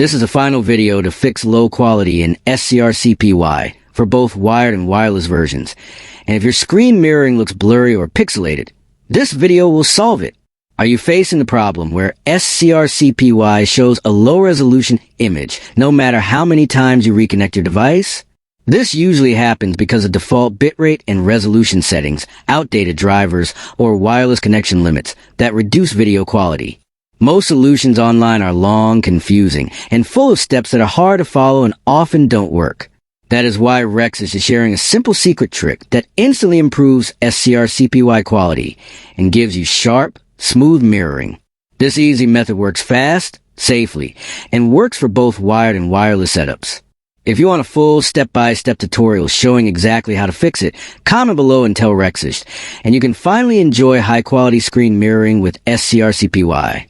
This is a final video to fix low quality in SCRCPY for both wired and wireless versions. And if your screen mirroring looks blurry or pixelated, this video will solve it. Are you facing the problem where SCRCPY shows a low resolution image no matter how many times you reconnect your device? This usually happens because of default bitrate and resolution settings, outdated drivers, or wireless connection limits that reduce video quality. Most solutions online are long, confusing, and full of steps that are hard to follow and often don't work. That is why Rexus is sharing a simple secret trick that instantly improves SCRCPY quality and gives you sharp, smooth mirroring. This easy method works fast, safely, and works for both wired and wireless setups. If you want a full step-by-step tutorial showing exactly how to fix it, comment below and tell Rexus, and you can finally enjoy high-quality screen mirroring with SCRCPY.